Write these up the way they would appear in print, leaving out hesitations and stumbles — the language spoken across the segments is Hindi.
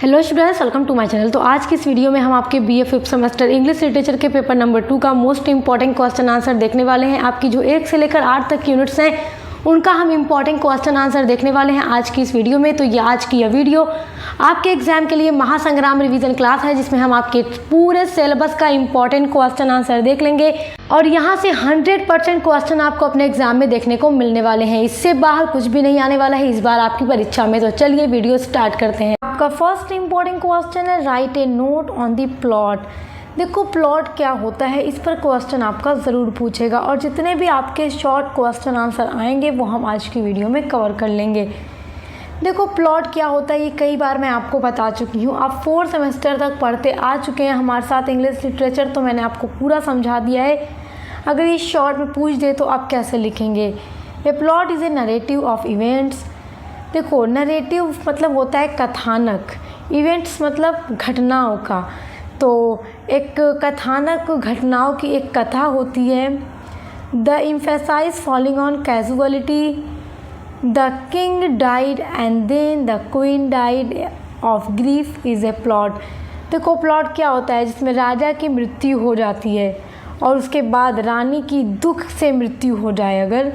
Hello students, welcome to my channel. तो आज की इस वीडियो में हम आपके BA fifth semester English literature के पेपर नंबर 2 का मोस्ट इंपॉर्टेंट क्वेश्चन आंसर देखने वाले हैं। आपकी जो 1 से लेकर 8 तक की यूनिट्स हैं उनका हम इंपॉर्टेंट क्वेश्चन आंसर देखने वाले हैं आज की इस वीडियो में। तो ये आज की यह वीडियो आपके एग्जाम के लिए महासंग्राम रिवीजन क्लास है, जिसमें हम आपके पूरे सिलेबस का इंपॉर्टेंट क्वेश्चन आंसर देख लेंगे और यहाँ से 100% क्वेश्चन आपको अपने एग्जाम में देखने को मिलने वाले हैं। इससे बाहर कुछ भी नहीं आने वाला है इस बार आपकी परीक्षा में। तो चलिए वीडियो स्टार्ट करते हैं। आपका फर्स्ट इंपॉर्टेंट क्वेश्चन है, right A note on the plot. देखो प्लॉट क्या होता है, इस पर क्वेश्चन आपका ज़रूर पूछेगा और जितने भी आपके शॉर्ट क्वेश्चन आंसर आएंगे वो हम आज की वीडियो में कवर कर लेंगे। देखो प्लॉट क्या होता है ये कई बार मैं आपको बता चुकी हूँ। आप 4 सेमेस्टर तक पढ़ते आ चुके हैं हमारे साथ इंग्लिश लिटरेचर, तो मैंने आपको पूरा समझा दिया है। अगर ये शॉर्ट में पूछ दे तो आप कैसे लिखेंगे। ए plot is a narrative of events. देखो नरेटिव मतलब होता है कथानक, इवेंट्स मतलब घटनाओं का। तो एक कथानक घटनाओं की एक कथा होती है। The emphasise falling on causality, the king died and then the queen died of grief is a plot. देखो प्लॉट क्या होता है, जिसमें राजा की मृत्यु हो जाती है और उसके बाद रानी की दुख से मृत्यु हो जाए अगर,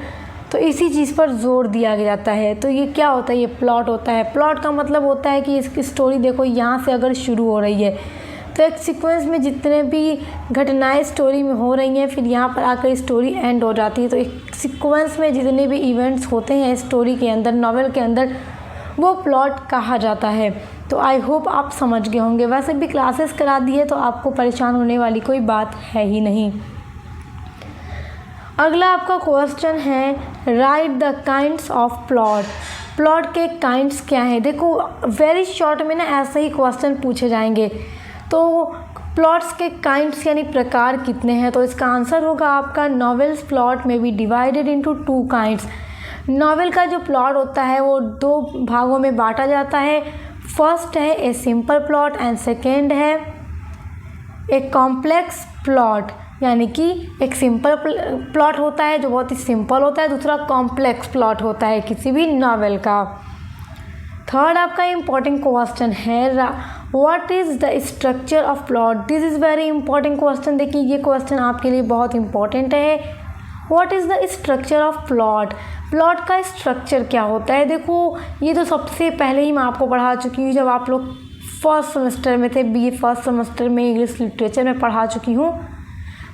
तो इसी चीज़ पर जोर दिया जाता है। तो ये क्या होता है, ये प्लॉट होता है। प्लॉट का मतलब होता है कि इसकी स्टोरी देखो यहाँ से अगर शुरू हो रही है तो एक सीक्वेंस में जितने भी घटनाएं स्टोरी में हो रही हैं फिर यहाँ पर आकर स्टोरी एंड हो जाती है। तो एक सीक्वेंस में जितने भी इवेंट्स होते हैं स्टोरी के अंदर, नॉवेल के अंदर, वो प्लॉट कहा जाता है। तो आई होप आप समझ गए होंगे। वैसे भी क्लासेस करा दी है तो आपको परेशान होने वाली कोई बात है ही नहीं। अगला आपका क्वेश्चन है, right the kinds of plot. Plot के काइंड्स क्या हैं। देखो वेरी शॉर्ट में ना ऐसे ही क्वेश्चन पूछे जाएंगे। तो प्लॉट्स के काइंड्स यानी प्रकार कितने हैं, तो इसका आंसर होगा आपका नॉवेल्स प्लॉट में be divided into 2 kinds. Novel का जो प्लॉट होता है वो 2 भागों में बांटा जाता है। फर्स्ट है a simple plot and second है ए कॉम्प्लेक्स प्लॉट, यानी कि एक सिंपल प्लॉट होता है जो बहुत ही सिंपल होता है, दूसरा कॉम्प्लेक्स प्लॉट होता है किसी भी नॉवेल का। थर्ड आपका इंपॉर्टेंट क्वेश्चन है, what is the structure of plot. This is very important question. देखिए ये क्वेश्चन आपके लिए बहुत इंपॉर्टेंट है। What is the structure of plot. Plot का स्ट्रक्चर क्या होता है। देखो ये तो सबसे पहले ही मैं आपको पढ़ा चुकी हूँ जब आप लोग फर्स्ट सेमेस्टर में थे, बीए फर्स्ट सेमेस्टर में इंग्लिश लिटरेचर में पढ़ा चुकी हूँ।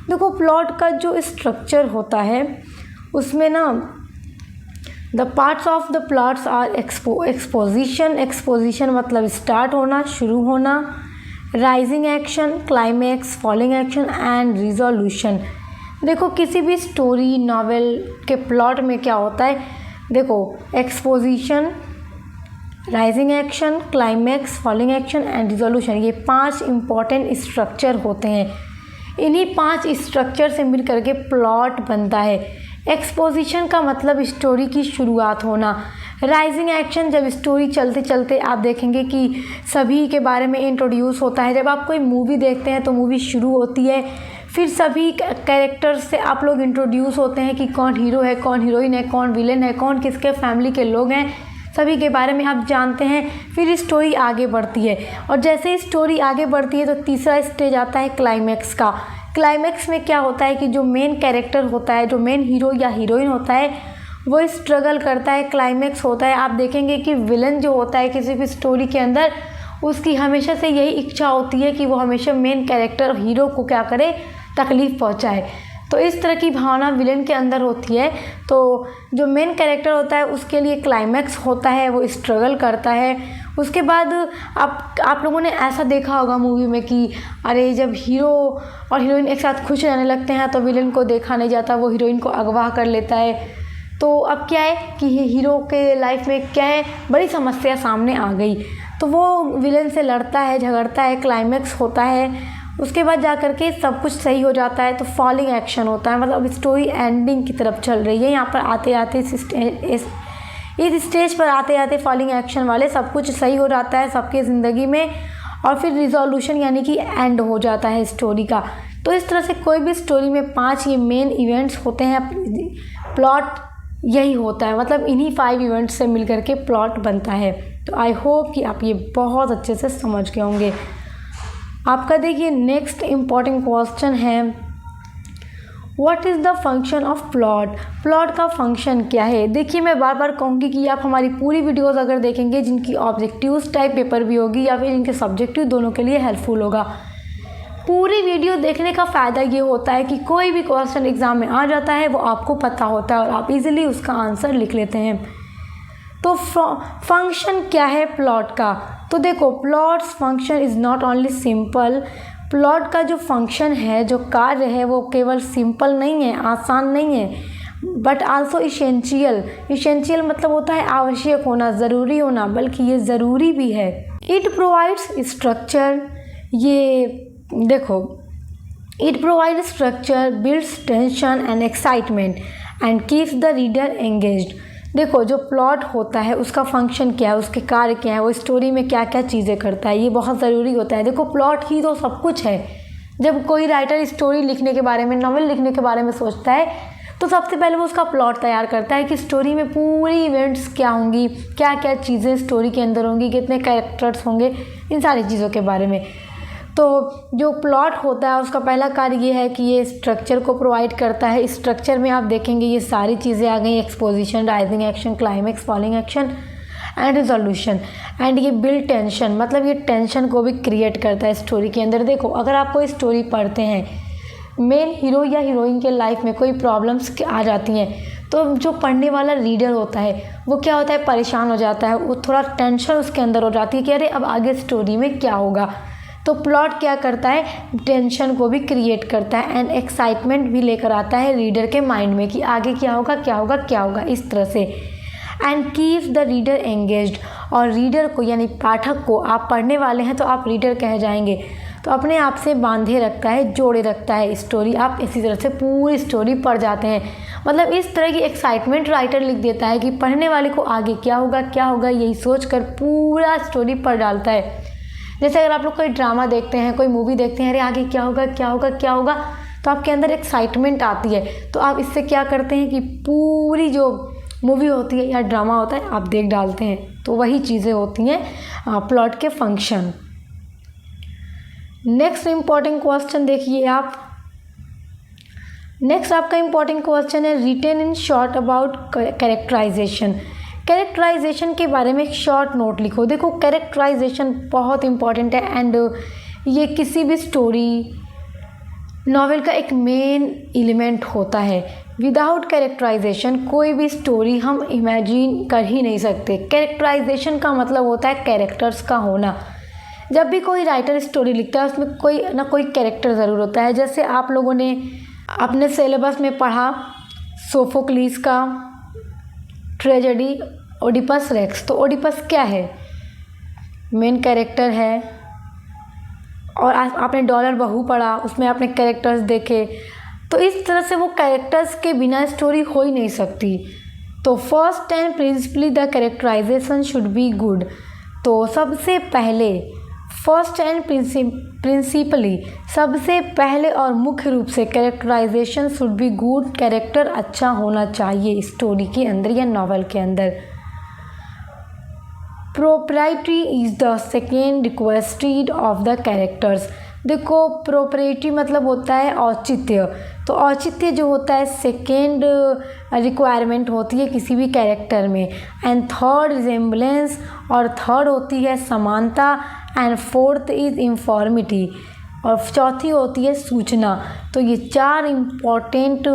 देखो प्लॉट का जो स्ट्रक्चर होता है उसमें ना the parts of the plots are exposition. Exposition मतलब स्टार्ट होना, शुरू होना, rising action, climax, falling action and resolution. देखो किसी भी स्टोरी नॉवेल के प्लॉट में क्या होता है, देखो exposition, rising action, climax, falling action and resolution, ये 5 इंपॉर्टेंट स्ट्रक्चर होते हैं। इन्हीं 5 स्ट्रक्चर से मिल करके प्लॉट बनता है। एक्सपोजिशन का मतलब स्टोरी की शुरुआत होना। राइजिंग एक्शन जब स्टोरी चलते चलते आप देखेंगे कि सभी के बारे में इंट्रोड्यूस होता है। जब आप कोई मूवी देखते हैं तो मूवी शुरू होती है, फिर सभी कैरेक्टर्स से आप लोग इंट्रोड्यूस होते हैं कि कौन हीरो है, कौन हीरोइन है, कौन विलेन है, कौन किसके फैमिली के लोग हैं, सभी के बारे में आप जानते हैं। फिर स्टोरी आगे बढ़ती है और जैसे ही स्टोरी आगे बढ़ती है तो तीसरा स्टेज आता है क्लाइमैक्स का। क्लाइमैक्स में क्या होता है कि जो मेन कैरेक्टर होता है, जो मेन हीरो या हीरोइन होता है, वो स्ट्रगल करता है। क्लाइमैक्स होता है, आप देखेंगे कि विलन जो होता है किसी भी स्टोरी के अंदर, उसकी हमेशा से यही इच्छा होती है कि वो हमेशा मेन कैरेक्टर हीरो को क्या करे, तकलीफ़ पहुंचाए। तो इस तरह की भावना विलेन के अंदर होती है। तो जो मेन कैरेक्टर होता है उसके लिए क्लाइमैक्स होता है, वो स्ट्रगल करता है। उसके बाद आप लोगों ने ऐसा देखा होगा मूवी में कि अरे जब हीरो और हीरोइन एक साथ खुश रहने लगते हैं तो विलेन को देखा नहीं जाता, वो हीरोइन को अगवा कर लेता है। तो अब क्या है कि हीरो के लाइफ में क्या है, बड़ी समस्या सामने आ गई, तो वो विलेन से लड़ता है, झगड़ता है, क्लाइमैक्स होता है। उसके बाद जा कर के सब कुछ सही हो जाता है। तो फॉलिंग एक्शन होता है, मतलब स्टोरी एंडिंग की तरफ चल रही है। यहाँ पर आते आते इस स्टेज पर आते आते फॉलिंग एक्शन वाले सब कुछ सही हो जाता है सबके ज़िंदगी में और फिर रिजोल्यूशन यानी कि एंड हो जाता है स्टोरी का। तो इस तरह से कोई भी स्टोरी में 5 ये मेन इवेंट्स होते हैं। प्लॉट यही होता है, मतलब इन्हीं 5 इवेंट्स से मिलकर के प्लॉट बनता है। तो आई होप कि आप ये बहुत अच्छे से समझ गए होंगे। आपका देखिए नेक्स्ट इम्पॉर्टेंट क्वेश्चन है, what is the function of plot. Plot का फंक्शन क्या है। देखिए मैं बार बार कहूँगी कि आप हमारी पूरी वीडियोस अगर देखेंगे जिनकी ऑब्जेक्टिव्स टाइप पेपर भी होगी या फिर इनके सब्जेक्टिव, दोनों के लिए हेल्पफुल होगा। पूरी वीडियो देखने का फ़ायदा ये होता है कि कोई भी क्वेश्चन एग्ज़ाम में आ जाता है वो आपको पता होता है और आप इजीली उसका आंसर लिख लेते हैं। तो फंक्शन क्या है प्लॉट का। तो देखो plots function is not only simple. Plot का जो फंक्शन है, जो कार्य है, वो केवल सिंपल नहीं है, आसान नहीं है, बट आल्सो इसेंशियल। इसेंशियल मतलब होता है आवश्यक होना, ज़रूरी होना, बल्कि ये ज़रूरी भी है। It provides structure. ये देखो, it provide structure, builds tension and excitement and keeps the reader engaged. देखो जो प्लॉट होता है उसका फंक्शन क्या है, उसके कार्य क्या है, वो स्टोरी में क्या क्या चीज़ें करता है, ये बहुत ज़रूरी होता है। देखो प्लॉट ही तो सब कुछ है। जब कोई राइटर स्टोरी लिखने के बारे में, नॉवेल लिखने के बारे में सोचता है तो सबसे पहले वो उसका प्लॉट तैयार करता है कि स्टोरी में पूरी इवेंट्स क्या होंगी, क्या क्या चीज़ें स्टोरी के अंदर होंगी, कितने कैरेक्टर्स होंगे, इन सारी चीज़ों के बारे में। तो जो प्लॉट होता है उसका पहला कार्य ये है कि ये स्ट्रक्चर को प्रोवाइड करता है। इस स्ट्रक्चर में आप देखेंगे ये सारी चीज़ें आ गई, exposition, rising action, climax, falling action and resolution. And ये बिल्ड टेंशन, मतलब ये टेंशन को भी क्रिएट करता है स्टोरी के अंदर। देखो अगर आप कोई स्टोरी पढ़ते हैं, मेन हीरो या हीरोइन के लाइफ में कोई प्रॉब्लम्स आ जाती हैं, तो जो पढ़ने वाला रीडर होता है वो क्या होता है, परेशान हो जाता है, वो थोड़ा टेंशन उसके अंदर हो जाती है कि अरे अब आगे स्टोरी में क्या होगा। तो प्लॉट क्या करता है, टेंशन को भी क्रिएट करता है एंड एक्साइटमेंट भी लेकर आता है रीडर के माइंड में कि आगे क्या होगा, क्या होगा, क्या होगा, इस तरह से। And keeps the reader engaged, और रीडर को यानी पाठक को, आप पढ़ने वाले हैं तो आप रीडर कह जाएंगे, तो अपने आप से बांधे रखता है, जोड़े रखता है स्टोरी। आप इसी तरह से पूरी स्टोरी पढ़ जाते हैं। मतलब इस तरह की एक्साइटमेंट राइटर लिख देता है कि पढ़ने वाले को आगे क्या होगा, क्या होगा, यही सोच कर पूरा स्टोरी पढ़ डालता है। जैसे अगर आप लोग कोई ड्रामा देखते हैं, कोई मूवी देखते हैं, अरे आगे क्या होगा, क्या होगा, क्या होगा, तो आपके अंदर एक्साइटमेंट आती है। तो आप इससे क्या करते हैं कि पूरी जो मूवी होती है या ड्रामा होता है आप देख डालते हैं। तो वही चीज़ें होती हैं प्लॉट के फंक्शन। नेक्स्ट इम्पॉर्टेंट क्वेश्चन देखिए आप। नेक्स्ट आपका इम्पॉर्टेंट क्वेश्चन है, written in short about characterisation. Characterisation के बारे में एक शॉर्ट नोट लिखो। देखो कैरेक्टराइजेशन बहुत इंपॉर्टेंट है एंड ये किसी भी स्टोरी, नॉवेल का एक मेन एलिमेंट होता है। विदाउट कैरेक्टराइजेशन कोई भी स्टोरी हम इमेजिन कर ही नहीं सकते। कैरेक्टराइजेशन का मतलब होता है कैरेक्टर्स का होना। जब भी कोई राइटर स्टोरी लिखता है उसमें कोई ना कोई कैरेक्टर ज़रूर होता है। जैसे आप लोगों ने अपने सिलेबस में पढ़ा सोफोक्लिस का ट्रेजेडी ओडिपस रेक्स। तो ओडिपस क्या है, मेन कैरेक्टर है। और आपने डॉलर बहू पढ़ा, उसमें आपने कैरेक्टर्स देखे। तो इस तरह से वो कैरेक्टर्स के बिना स्टोरी हो ही नहीं सकती। तो first and principally the characterisation should be good. तो सबसे पहले फर्स्ट एंड प्रिंसिपली, सबसे पहले और मुख्य रूप से characterisation should be good. Character अच्छा होना चाहिए स्टोरी के अंदर या नॉवेल के अंदर। Proprietary is the second requested of the characters. देखो प्रोप्राइटरी मतलब होता है औचित्य। तो औचित्य जो होता है सेकेंड रिक्वायरमेंट होती है किसी भी कैरेक्टर में। एंड थर्ड रिजेम्बलेंस, और थर्ड होती है समानता। एंड फोर्थ इज़ इंफॉर्मिटी, और चौथी होती है सूचना। तो ये चार इम्पॉर्टेंट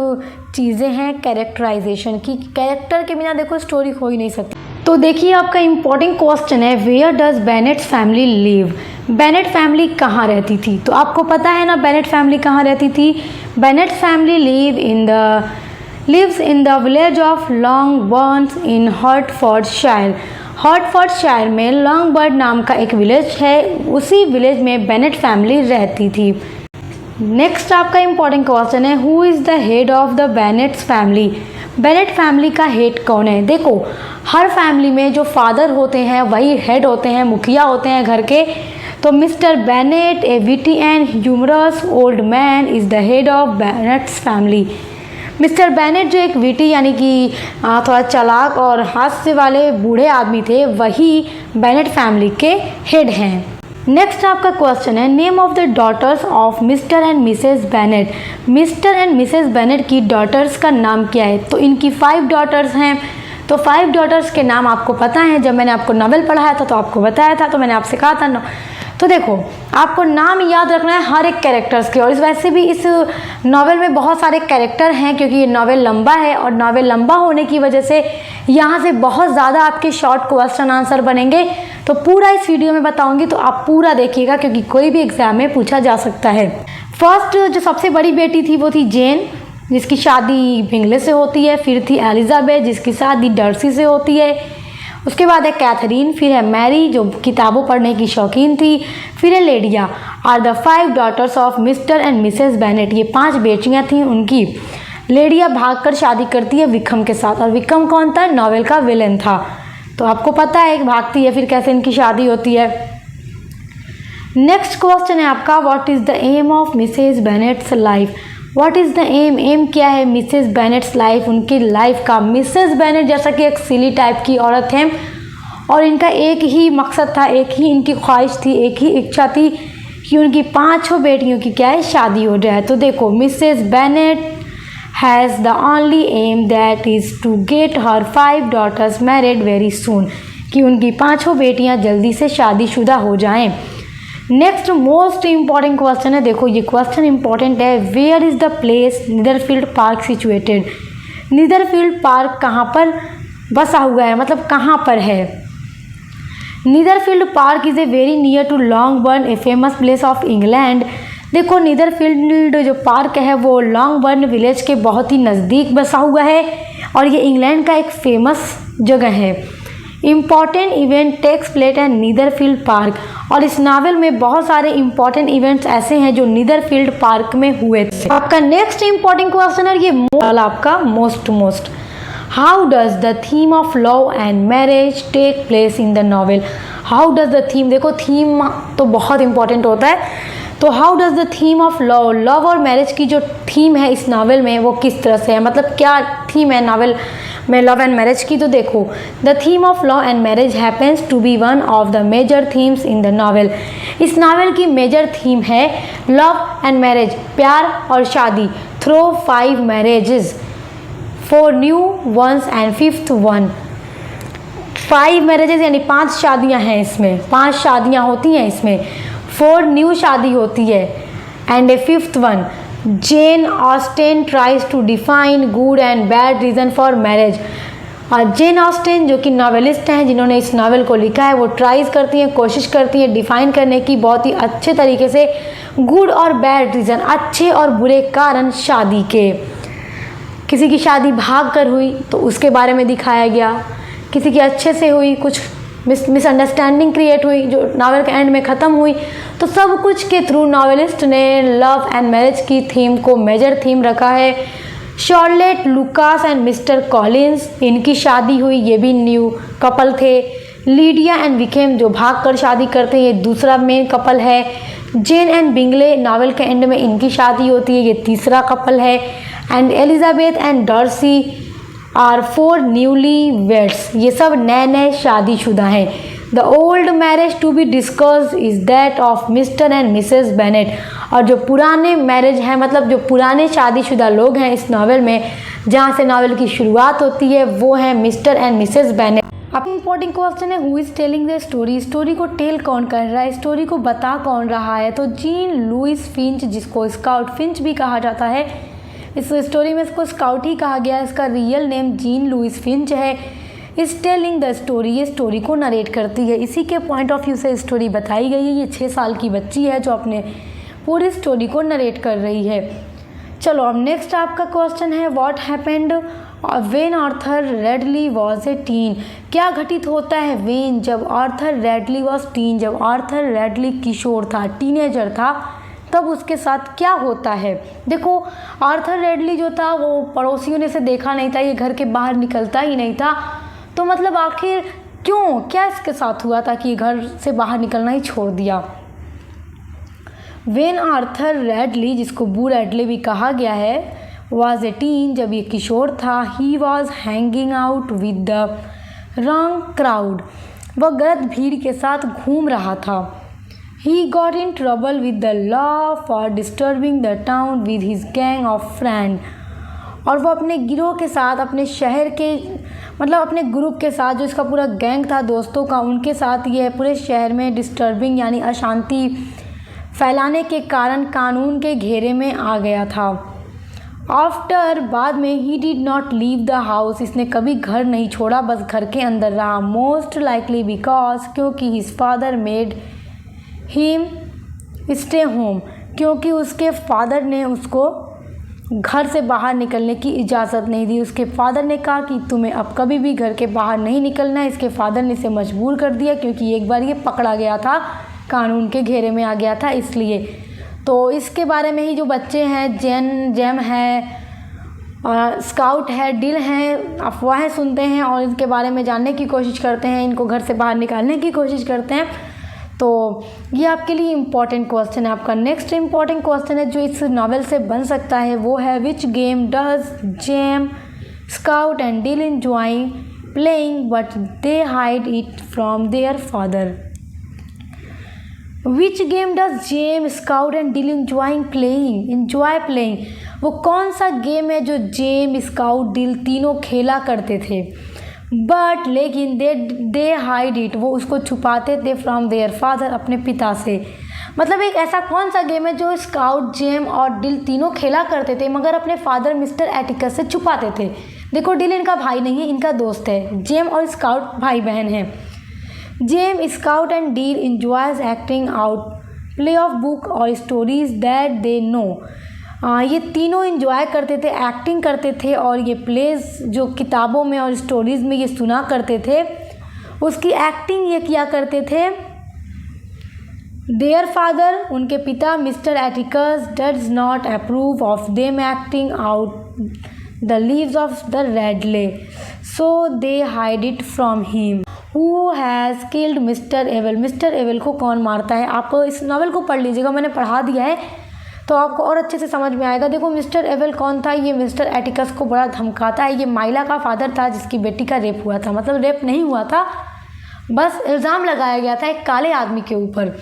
चीज़ें हैं कैरेक्टराइजेशन की। कैरेक्टर के बिना देखो स्टोरी हो ही नहीं सकती। तो देखिए आपका इम्पॉर्टेंट क्वेश्चन है, where does Bennet family live. Bennet family कहाँ रहती थी। तो आपको पता है ना बेनेट फैमिली कहाँ रहती थी। Bennet family lives in the village of Longbourn in Hertfordshire. Hertfordshire में लॉन्गबर्न नाम का एक विलेज है, उसी विलेज में बेनेट फैमिली रहती थी। नेक्स्ट आपका इम्पॉर्टेंट क्वेश्चन है, who is the head of the Bennet's family. Bennet family का हेड कौन है। देखो हर फैमिली में जो फादर होते हैं वही हेड होते हैं, मुखिया होते हैं घर के। तो Mr Bennet, a witty and humorous old man, is the head of Bennet's family. Mr Bennet जो एक विटी यानी कि थोड़ा चालाक और हास्य वाले बूढ़े आदमी थे, वही बेनेट फैमिली के हेड हैं। नेक्स्ट आपका क्वेश्चन है, name of the daughters of Mr and Mrs Bennet. Mr and Mrs Bennet की डॉटर्स का नाम क्या है? तो इनकी 5 डॉटर्स हैं। तो 5 डॉटर्स के नाम आपको पता है, जब मैंने आपको नॉवेल पढ़ाया था तो आपको बताया था, तो मैंने आपसे कहा था ना। तो देखो, आपको नाम याद रखना है हर एक कैरेक्टर्स के, और इस वैसे भी इस नॉवेल में बहुत सारे कैरेक्टर हैं, क्योंकि ये नॉवेल लंबा है और नॉवेल लंबा होने की वजह से यहाँ से बहुत ज़्यादा आपके शॉर्ट क्वेश्चन आंसर बनेंगे। तो पूरा इस वीडियो में बताऊंगी, तो आप पूरा देखिएगा, क्योंकि कोई भी एग्जाम में पूछा जा सकता है। फर्स्ट जो सबसे बड़ी बेटी थी वो थी जेन, जिसकी शादी बिंगले से होती है। फिर थी एलिजाबेथ, जिसकी शादी डर्सी से होती है। उसके बाद है कैथरीन, फिर है मैरी जो किताबों पढ़ने की शौकीन थी, फिर है Lydia. Are the 5 daughters of Mr and Mrs Bennet, ये 5 बेटियां थीं उनकी। लेडिया भागकर शादी करती है विक्रम के साथ, और विक्रम कौन था? नॉवेल का विलेन था। तो आपको पता है, एक भागती है, फिर कैसे इनकी शादी होती है। नेक्स्ट क्वेश्चन है आपका, what is the aim of Mrs Bennet's life. What is the aim, aim क्या है मिसेस बेनेट्स लाइफ, उनकी लाइफ का। मिसेस बेनेट जैसा कि एक सिली टाइप की औरत है, और इनका एक ही मकसद था, एक ही इनकी ख्वाहिश थी, एक ही इच्छा थी कि उनकी 5 बेटियों की क्या है, शादी हो जाए। तो देखो, Mrs Bennet has the only aim that is to get her 5 daughters married very soon, कि उनकी 5 बेटियां जल्दी से शादीशुदा हो जाएं। नेक्स्ट मोस्ट इम्पॉर्टेंट क्वेश्चन है, देखो ये क्वेश्चन इंपॉर्टेंट है, where is the place Netherfield Park situated. Netherfield Park कहाँ पर बसा हुआ है, मतलब कहाँ पर है। Netherfield Park is a very near to Longbourn, a famous place of England. देखो, नीदरफील्ड जो पार्क है वो लॉन्गबर्न विलेज के बहुत ही नज़दीक बसा हुआ है, और ये इंग्लैंड का एक फेमस जगह है। Important event takes place at Netherfield Park, और इस नावल में बहुत सारे इंपॉर्टेंट इवेंट्स ऐसे हैं जो नीदरफील्ड पार्क में हुए थे। आपका नेक्स्ट इंपॉर्टेंट क्वेश्चन है ये आपका most how does the theme of love and marriage take place in the novel. How does the theme, देखो थीम तो बहुत इंपॉर्टेंट होता है, तो how does the theme of love और मैरिज की जो थीम है इस नावल में वो किस तरह से है, मतलब क्या थीम है नावल में लव एंड मैरिज की। तो देखो, the theme of love and marriage happens to be one of the major themes in the novel. इस नावल की मेजर थीम है लव एंड मैरिज, प्यार और शादी, through 5 marriages, 4 new ones and 5th one. 5 marriages यानी 5 शादियां हैं इसमें, 5 शादियां होती हैं इसमें, 4 न्यू शादी होती है, and a 5th one. Jane Austen tries to define good and bad reason for marriage. और जेन ऑस्टेन जो कि नावलिस्ट हैं, जिन्होंने इस नावल को लिखा है, वो ट्राइज करती हैं, कोशिश करती हैं डिफ़ाइन करने की बहुत ही अच्छे तरीके से गुड और बैड रीज़न, अच्छे और बुरे कारण शादी के। किसी की शादी भाग कर हुई तो उसके बारे में दिखाया गया, किसी की अच्छे से हुई, कुछ मिसअंडरस्टैंडिंग क्रिएट हुई जो नावल के एंड में ख़त्म हुई, तो सब कुछ के थ्रू नावलिस्ट ने लव एंड मैरिज की थीम को मेजर थीम रखा है। Charlotte Lucas and mister Collins, इनकी शादी हुई, ये भी न्यू कपल थे। लीडिया एंड विकेम जो भाग कर शादी करते हैं, ये दूसरा मेन कपल है। जेन एंड बिंगले, नावल के एंड में इनकी शादी होती है, ये तीसरा कपल है। And Elizabeth and Darcy are 4 newly weds, ये सब नए नए शादीशुदा हैं। The old marriage to be discussed is that of Mr and Mrs Bennet, और जो पुराने मैरिज हैं, मतलब जो पुराने शादीशुदा लोग हैं इस नावल में, जहाँ से नावल की शुरुआत होती है, वो हैं मिस्टर एंड मिसेस बेनेट। अब इम्पोर्टेंट क्वेश्चन है, who is telling the story. Story को टेल कौन कर रहा है, स्टोरी को बता कौन रहा है। तो जीन लुइस फिंच, जिसको स्काउट फिंच भी कहा जाता है, इस स्टोरी में इसको स्काउट ही कहा गया है, इसका real name Jean Louise Finch है। इस टेलिंग द स्टोरी, ये स्टोरी को नरेट करती है, इसी के पॉइंट ऑफ व्यू से स्टोरी बताई गई है। ये 6 साल की बच्ची है जो अपने पूरी स्टोरी को नरेट कर रही है। चलो अब नेक्स्ट आपका क्वेश्चन है, what happened when Arthur Radley was a teen. क्या घटित होता है व्हेन, जब आर्थर रेडली वॉज टीन, जब आर्थर रेडली किशोर था, टीनेजर था, तब उसके साथ क्या होता है। देखो, आर्थर रेडली जो था वो पड़ोसियों ने इसे देखा नहीं था, ये घर के बाहर निकलता ही नहीं था, तो मतलब आखिर क्यों, क्या इसके साथ हुआ था कि घर से बाहर निकलना ही छोड़ दिया। वेन आर्थर रेडली, जिसको बू रेडली भी कहा गया है, वॉज ए टीन, जब ये किशोर था, he was hanging out with the wrong crowd, वह गलत भीड़ के साथ घूम रहा था। He got in trouble with the law for disturbing the town with his gang of friend, और वो अपने गिरोह के साथ, अपने शहर के मतलब अपने ग्रुप के साथ, जो इसका पूरा गैंग था दोस्तों का, उनके साथ ये पूरे शहर में डिस्टर्बिंग यानी अशांति फैलाने के कारण कानून के घेरे में आ गया था। आफ्टर, बाद में, he did not leave the house, इसने कभी घर नहीं छोड़ा, बस घर के अंदर रहा। मोस्ट लाइकली बिकॉज, क्योंकि his father made him stay home, क्योंकि उसके फादर ने उसको घर से बाहर निकलने की इजाज़त नहीं दी। उसके फादर ने कहा कि तुम्हें अब कभी भी घर के बाहर नहीं निकलना है। इसके फादर ने इसे मजबूर कर दिया क्योंकि एक बार ये पकड़ा गया था, कानून के घेरे में आ गया था इसलिए। तो इसके बारे में ही जो बच्चे हैं, जेम है, स्काउट है, डिल हैं, अफवाहें सुनते हैं और इनके बारे में जानने की कोशिश करते हैं, इनको घर से बाहर निकालने की कोशिश करते हैं। तो ये आपके लिए इम्पॉर्टेंट क्वेश्चन है। आपका नेक्स्ट इम्पॉर्टेंट क्वेश्चन है जो इस नॉवेल से बन सकता है वो है, which game does Jem, Scout and Dill enjoy playing but they hide it from their father. Which game does Jem, Scout and Dill enjoy playing, वो कौन सा गेम है जो जेम, स्काउट, डिल तीनों खेला करते थे, बट लेकिन दे हाइड इट, वो उसको छुपाते थे, फ्रॉम देयर फादर, अपने पिता से। मतलब एक ऐसा कौन सा गेम है जो स्काउट, जेम और डिल तीनों खेला करते थे मगर अपने फादर मिस्टर एटिकस से छुपाते थे। देखो, डिल इनका भाई नहीं है, इनका दोस्त है। जेम और स्काउट भाई बहन हैं। Jem, Scout and Dill enjoys acting out play of book और स्टोरीज दैट दे नो, ये तीनों इंजॉय करते थे, एक्टिंग करते थे और ये प्लेस जो किताबों में और स्टोरीज़ में ये सुना करते थे, उसकी एक्टिंग ये किया करते थे। देयर फादर, उनके पिता Mr Atticus, does not approve of them acting out the leaves of the Radley, so they hide it from him. Who has killed Mr Ewell, Mr Ewell को कौन मारता है। आपको इस नॉवल को पढ़ लीजिएगा, मैंने पढ़ा दिया है तो आपको और अच्छे से समझ में आएगा। देखो, मिस्टर एवल कौन था, ये मिस्टर एटिकस को बड़ा धमकाता है। ये माइला का फादर था जिसकी बेटी का रेप हुआ था, मतलब रेप नहीं हुआ था, बस इल्ज़ाम लगाया गया था एक काले आदमी के ऊपर।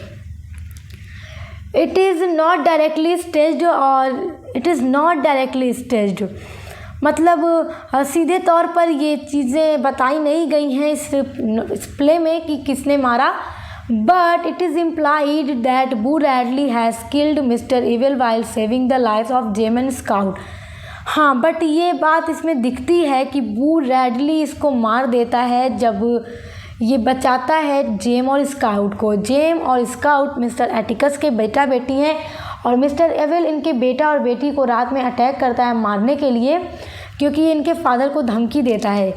It is not directly staged, और it is not directly staged, मतलब सीधे तौर पर ये चीज़ें बताई नहीं गई हैं इस प्ले में कि किसने मारा, but it is implied that Boo Radley has killed Mr. Evil while saving the lives of Jem and Scout। हाँ, बट ये बात इसमें दिखती है कि बू रैडली इसको मार देता है जब ये बचाता है जेम और स्काउट को। जेम और स्काउट मिस्टर एटिकस के बेटा बेटी हैं और मिस्टर एविल इनके बेटा और बेटी को रात में अटैक करता है मारने के लिए, क्योंकि ये इनके फादर को धमकी देता है,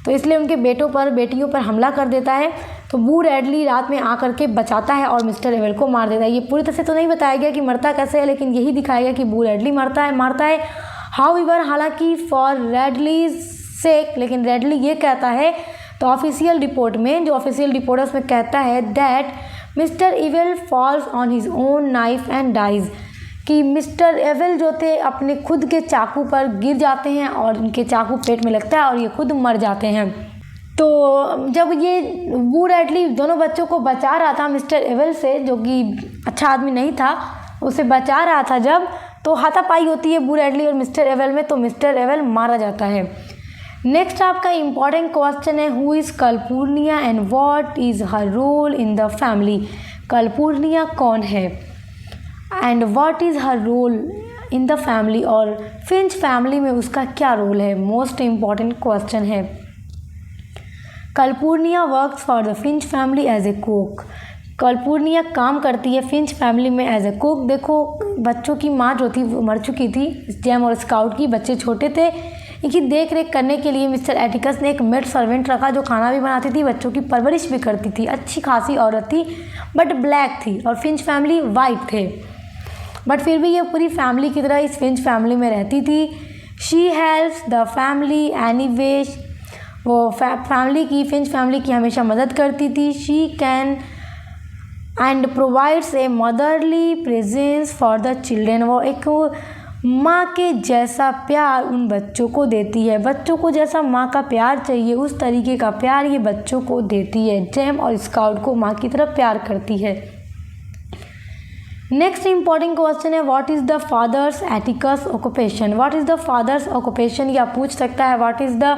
तो इसलिए उनके बेटों पर बेटियों पर हमला कर देता है। तो बू रैडली रात में आकर के बचाता है और मिस्टर एविल को मार देता है। ये पूरी तरह से तो नहीं बताया गया कि मरता कैसे है, लेकिन यही दिखाया गया कि बू रैडली मारता है। हाउएवर, हालांकि फॉर रैडली सेक, लेकिन रैडली ये कहता है तो ऑफिशियल रिपोर्ट में, जो ऑफिशियल रिपोर्ट है उसमें कहता है that mister Ewell falls on his own knife and dies, कि मिस्टर एविल जो थे अपने खुद के चाकू पर गिर जाते हैं और इनके चाकू पेट में लगता है और ये खुद मर जाते हैं। तो जब ये बू रैडली दोनों बच्चों को बचा रहा था मिस्टर एविल से, जो कि अच्छा आदमी नहीं था, उसे बचा रहा था जब, तो हाथापाई होती है बू रैडली और मिस्टर एविल में, तो मिस्टर एविल मारा जाता है। नेक्स्ट आपका इम्पॉर्टेंट क्वेश्चन है, who is Calpurnia and what is her role in the family. Calpurnia कौन है and what is her role in the family, और फिंच फैमिली में उसका क्या रोल है। मोस्ट इम्पॉर्टेंट क्वेश्चन है। Calpurnia works for the Finch family as a cook. Calpurnia काम करती है फिंच फैमिली में एज ए कुक। देखो, बच्चों की माँ जो थी वो मर चुकी थी, जेम और स्काउट की, बच्चे छोटे थे, इनकी देख रेख करने के लिए मिस्टर एटिकस ने एक मेड सर्वेंट रखा जो खाना भी बनाती थी, बच्चों की परवरिश भी करती थी। अच्छी खासी औरत थी बट ब्लैक थी, और फिंच फैमिली वाइट थे, बट फिर भी ये पूरी फैमिली की तरह इस फिंच फैमिली में रहती थी। She helps the family anyway, वो फैमिली की, फिंच फैमिली की हमेशा मदद करती थी। She can and provides a motherly presence for the children, वो एक माँ के जैसा प्यार उन बच्चों को देती है। बच्चों को जैसा माँ का प्यार चाहिए उस तरीके का प्यार ये बच्चों को देती है। जेम और स्काउट को माँ की तरफ प्यार करती है। नेक्स्ट इंपॉर्टेंट क्वेश्चन है what is the father's Atticus occupation. What is the father's occupation, या पूछ सकता है what is the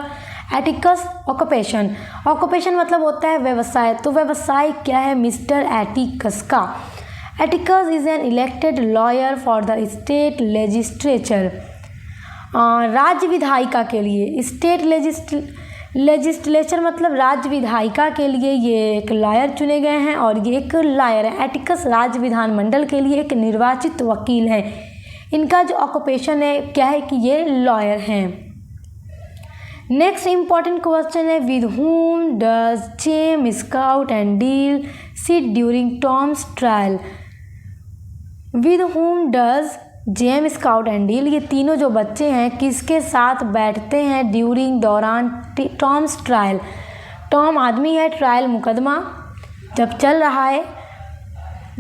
Atticus occupation. Occupation मतलब होता है व्यवसाय, तो व्यवसाय क्या है मिस्टर एटिकस का। Atticus is an elected lawyer for the state legislature. राज्य विधायिका के लिए, स्टेट लेजिस्लेचर मतलब राज्य विधायिका के लिए ये एक लॉयर चुने गए हैं और ये एक लॉयर है। एटिकस राज्य विधानमंडल के लिए एक निर्वाचित वकील है। इनका जो ऑक्यूपेशन है क्या है कि ये लॉयर हैं। नेक्स्ट इंपॉर्टेंट क्वेश्चन है with whom does Jem Scout and Dill sit during Tom's trial. With whom does Jem Scout and Dill, ये तीनों जो बच्चे हैं किसके साथ बैठते हैं ड्यूरिंग दौरान टॉम्स ट्रायल। टॉम आदमी है, ट्रायल मुकदमा जब चल रहा है,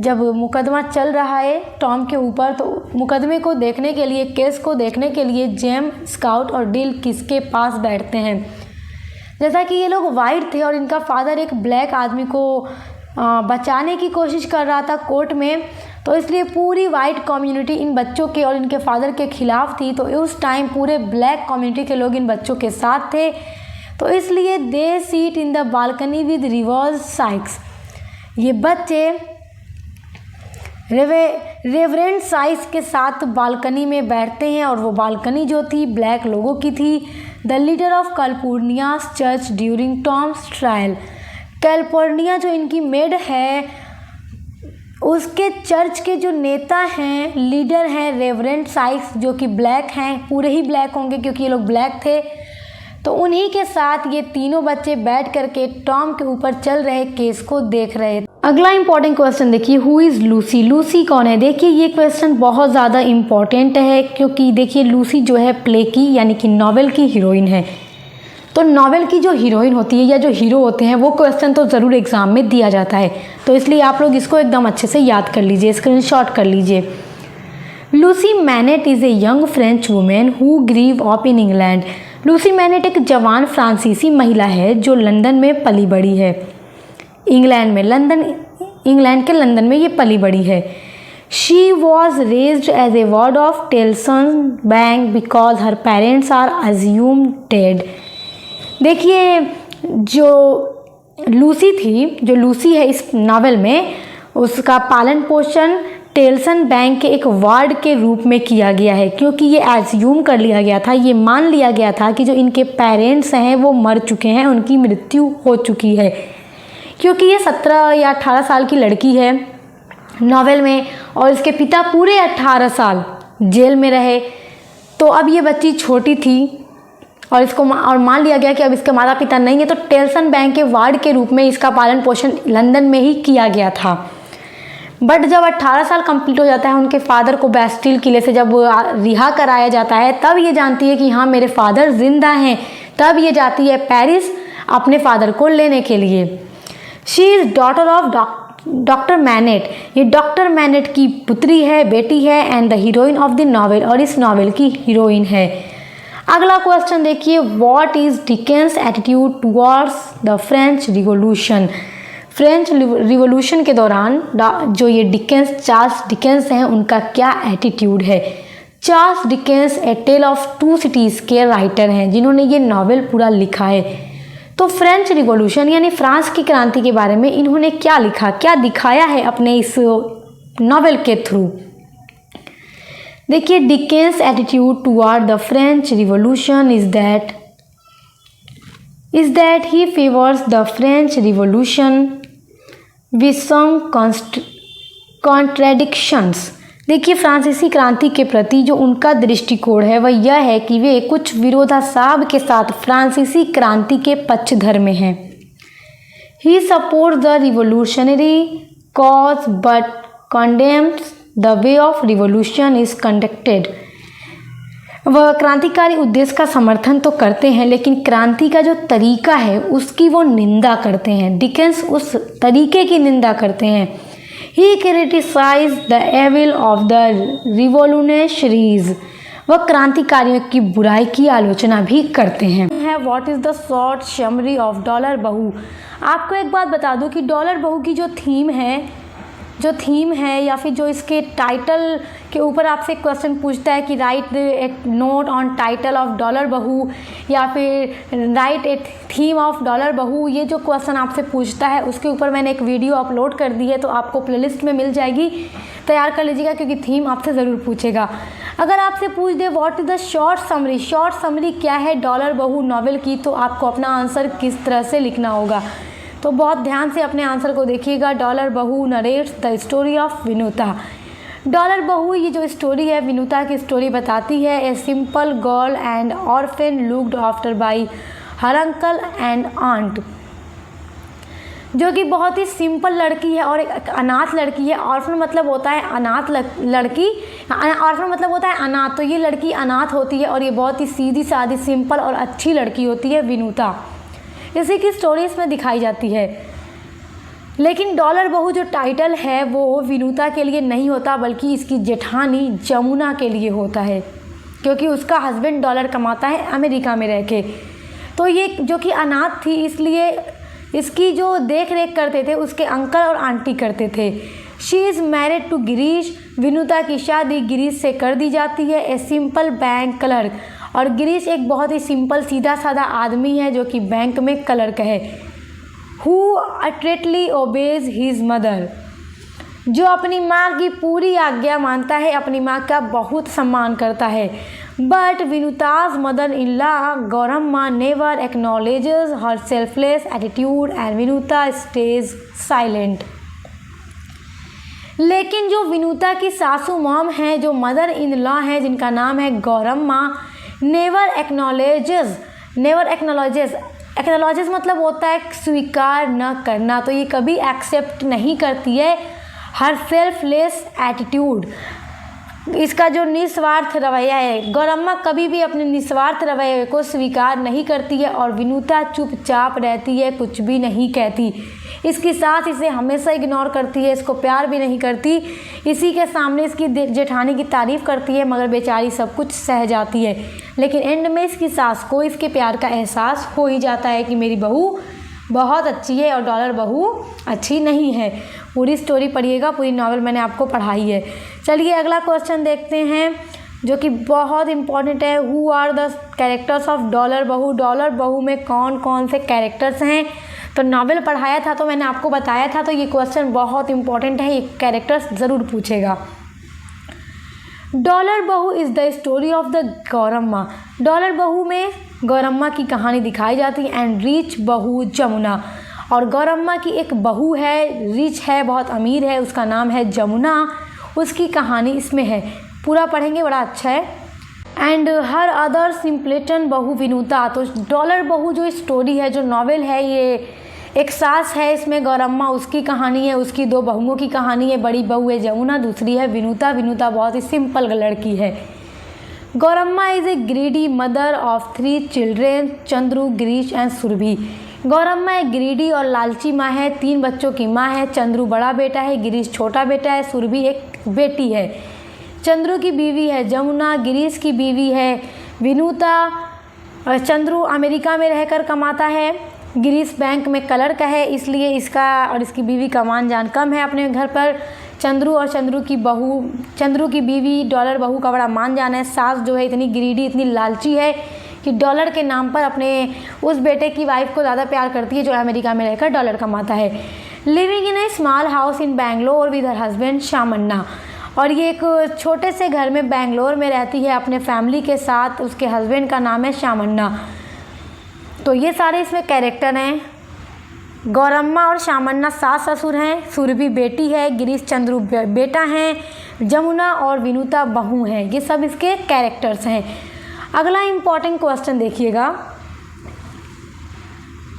जब मुकदमा चल रहा है टॉम के ऊपर, तो मुकदमे को देखने के लिए, केस को देखने के लिए जेम स्काउट और डील किसके पास बैठते हैं। जैसा कि ये लोग वाइट थे और इनका फादर एक ब्लैक आदमी को बचाने की कोशिश कर रहा था कोर्ट में, तो इसलिए पूरी वाइट कम्युनिटी इन बच्चों के और इनके फादर के खिलाफ थी। तो उस टाइम पूरे ब्लैक कम्युनिटी के लोग इन बच्चों के साथ थे, तो इसलिए they sit in the balcony with रिवर्स साइक्स। ये बच्चे रेवरेंड साइक्स के साथ बालकनी में बैठते हैं और वो बालकनी जो थी ब्लैक लोगों की थी। The leader of Calpurnia's church during Tom's trial. Calpurnia जो इनकी मेड है उसके चर्च के जो नेता हैं, लीडर हैं रेवरेंड साइक्स, जो कि ब्लैक हैं, पूरे ही ब्लैक होंगे क्योंकि ये लोग ब्लैक थे। तो उन्हीं के साथ ये तीनों बच्चे बैठ करके टॉम के ऊपर चल रहे केस को देख रहे। अगला इंपॉर्टेंट क्वेश्चन देखिए हु इज़ लूसी। लूसी कौन है। देखिए ये क्वेश्चन बहुत ज़्यादा इम्पॉर्टेंट है क्योंकि देखिए लूसी जो है प्ले की यानी कि नॉवेल की हीरोइन है। तो नॉवेल की जो हीरोइन होती है या जो हीरो होते हैं वो क्वेश्चन तो ज़रूर एग्ज़ाम में दिया जाता है, तो इसलिए आप लोग इसको एकदम अच्छे से याद कर लीजिए, स्क्रीनशॉट कर लीजिए। Lucy MANET is a young French women who grew up in England. Lucy MANET एक जवान फ्रांसीसी महिला है जो लंदन में पली बड़ी है। इंग्लैंड में, इंग्लैंड के लंदन में ये पली बड़ी है। She was raised as a ward of Tellson bank because her parents are assumed dead. देखिए जो लूसी थी, जो लूसी है इस नावल में, उसका पालन पोषण टेल्सन बैंक के एक वार्ड के रूप में किया गया है क्योंकि ये एज्यूम कर लिया गया था, ये मान लिया गया था कि जो इनके पेरेंट्स हैं वो मर चुके हैं, उनकी मृत्यु हो चुकी है। क्योंकि ये 17 या 18 साल की लड़की है नावल में और इसके पिता पूरे 18 साल जेल में रहे, तो अब ये बच्ची छोटी थी और इसको मान लिया गया कि अब इसके माता पिता नहीं है, तो टेल्सन बैंक के वार्ड के रूप में इसका पालन पोषण लंदन में ही किया गया था। बट जब 18 साल कंप्लीट हो जाता है, उनके फादर को बैस्टिल किले से जब रिहा कराया जाता है, तब ये जानती है कि हाँ मेरे फादर जिंदा हैं। तब ये जाती है पेरिस अपने फादर को लेने के लिए। She is daughter of doctor MANET. ये डॉक्टर मैनेट की पुत्री है, बेटी है, and the heroine of the novel, और इस नॉवेल की हीरोइन है। अगला क्वेश्चन देखिए what is Dickens attitude towards the French revolution. French revolution के दौरान जो ये चार्ल्स डिकेंस हैं उनका क्या एटीट्यूड है। Charles Dickens a Tale of Two Cities के राइटर हैं जिन्होंने ये नावल पूरा लिखा है। तो फ्रेंच रिवॉल्यूशन यानी फ्रांस की क्रांति के बारे में इन्होंने क्या लिखा, क्या दिखाया है अपने इस नावल के थ्रू। देखिए Dickens attitude toward the French Revolution is that he favours the French Revolution with some contradictions. देखिए फ्रांसीसी क्रांति के प्रति जो उनका दृष्टिकोण है वह यह है कि वे कुछ विरोधाभास के साथ फ्रांसीसी क्रांति के पक्षधर में हैं। He support the revolutionary cause but condemns the way of revolution is conducted. वह क्रांतिकारी उद्देश्य का समर्थन तो करते हैं लेकिन क्रांति का जो तरीका है उसकी वो निंदा करते हैं। डिकेंस उस तरीके की निंदा करते हैं। He criticized the evil of the revolutionaries वह क्रांतिकारियों की बुराई की आलोचना भी करते हैं। What is the short summary of Dollar बहू। आपको एक बात बता दूं कि डॉलर बहू की जो थीम है या फिर जो इसके टाइटल के ऊपर आपसे क्वेश्चन पूछता है कि right A note on title of Dollar बहू या फिर right A theme of Dollar बहू, ये जो क्वेश्चन आपसे पूछता है उसके ऊपर मैंने एक वीडियो अपलोड कर दी है, तो आपको प्लेलिस्ट में मिल जाएगी, तैयार कर लीजिएगा क्योंकि थीम आपसे ज़रूर पूछेगा। अगर आपसे पूछ दे what is the short summary क्या है डॉलर बहू नॉवेल की, तो आपको अपना आंसर किस तरह से लिखना होगा, तो बहुत ध्यान से अपने आंसर को देखिएगा। डॉलर बहू narrates the story of Vinuta. Dollar बहू ये जो स्टोरी है विनुता की स्टोरी बताती है। A simple girl and orphan looked after by her uncle and aunt, जो कि बहुत ही सिंपल लड़की है और एक अनाथ लड़की है। ऑर्फन मतलब होता है अनाथ लड़की, ऑर्फन मतलब होता है अनाथ, तो ये लड़की अनाथ होती है और ये बहुत ही सीधी सादी सिंपल और अच्छी लड़की होती है विनुता। इसी की स्टोरी इसमें दिखाई जाती है। लेकिन डॉलर बहू जो टाइटल है वो विनुता के लिए नहीं होता, बल्कि इसकी जेठानी जमुना के लिए होता है, क्योंकि उसका हस्बैंड डॉलर कमाता है अमेरिका में रह के। तो ये जो कि अनाथ थी, इसलिए इसकी जो देख रेख करते थे उसके अंकल और आंटी करते थे। She is married to Girish. Vinuta की शादी गिरीश से कर दी जाती है। ए सिंपल बैंक क्लर्क, और गिरीश एक बहुत ही सिंपल सीधा साधा आदमी है जो कि बैंक में क्लर्क है। हु अट्रेटली ओबेज हिज मदर, जो अपनी माँ की पूरी आज्ञा मानता है, अपनी माँ का बहुत सम्मान करता है। But Vinuta's mother in law Gowramma never acknowledges her selfless attitude and Vinuta stays silent. लेकिन जो विनुता की सासू मॉम है, जो मदर इन लॉ है जिनका नाम है गौरम्मा, नेवर एक्नॉलेजेस मतलब होता है स्वीकार न करना, तो ये कभी एक्सेप्ट नहीं करती है हर सेल्फलेस एटीट्यूड, इसका जो निस्वार्थ रवैया है। गौरम्मा कभी भी अपने निस्वार्थ रवैये को स्वीकार नहीं करती है और विनुता चुपचाप रहती है, कुछ भी नहीं कहती। इसकी सास इसे हमेशा इग्नोर करती है, इसको प्यार भी नहीं करती। इसी के सामने इसकी जेठानी की तारीफ़ करती है, मगर बेचारी सब कुछ सह जाती है। लेकिन एंड में इसकी सास को इसके प्यार का एहसास हो ही जाता है कि मेरी बहू बहुत अच्छी है और डॉलर बहू अच्छी नहीं है। पूरी स्टोरी पढ़िएगा, पूरी नॉवेल मैंने आपको पढ़ाई है। चलिए अगला क्वेश्चन देखते हैं जो कि बहुत इंपॉर्टेंट है। Who are the characters of Dollar Bahu. Dollar Bahu में कौन कौन से कैरेक्टर्स हैं, तो नॉवेल पढ़ाया था तो मैंने आपको बताया था, तो ये क्वेश्चन बहुत इंपॉर्टेंट है, ये कैरेक्टर्स ज़रूर पूछेगा। Dollar Bahu is the story of the Gouramma. Dollar Bahu में गौरम्मा की कहानी दिखाई जाती है। एंड रिच बहू जमुना, और गौरम्मा की एक बहू है, रिच है, बहुत अमीर है, उसका नाम है जमुना, उसकी कहानी इसमें है। पूरा पढ़ेंगे, बड़ा अच्छा है। एंड हर अदर सिंपलेटन बहू विनुता। तो डॉलर बहू जो स्टोरी है, जो नॉवेल है, ये एक सास है इसमें गौरम्मा, उसकी कहानी है, उसकी दो बहुओं की कहानी है। बड़ी बहू है जमुना, दूसरी है विनुता। विनुता बहुत ही सिंपल लड़की है। Gouramma is a greedy mother of 3 children, Chandru, Girish and Surabhi. Gouramma एक ग्रीडी और लालची माँ है, 3 बच्चों की माँ है। चंद्रू बड़ा बेटा है, गिरीश छोटा बेटा है, सुरभि एक बेटी है। चंद्रू की बीवी है जमुना, गिरीश की बीवी है विनुता। चंद्रू अमेरिका में रहकर कमाता है, गिरीश बैंक में क्लर्क है, इसलिए इसका और इसकी बीवी का मान जान कम है अपने घर पर। चंद्रू और चंद्रू की बीवी डॉलर बहू का बड़ा मान जान है। सास जो है इतनी ग्रीडी, इतनी लालची है कि डॉलर के नाम पर अपने उस बेटे की वाइफ को ज़्यादा प्यार करती है जो अमेरिका में रहकर डॉलर कमाता है। Living in a small house in Bangalore with her husband Shamanna, और ये एक छोटे से घर में बैंगलोर में रहती है अपने फैमिली के साथ। उसके हस्बैंड का नाम है शामन्ना। तो ये सारे इसमें कैरेक्टर हैं। गौरम्मा और शामन्ना सास ससुर हैं, सुरभि बेटी है, गिरीश चंद्रू बेटा हैं, जमुना और विनुता बहू हैं। ये सब इसके कैरेक्टर्स हैं। अगला इम्पॉर्टेंट क्वेश्चन देखिएगा।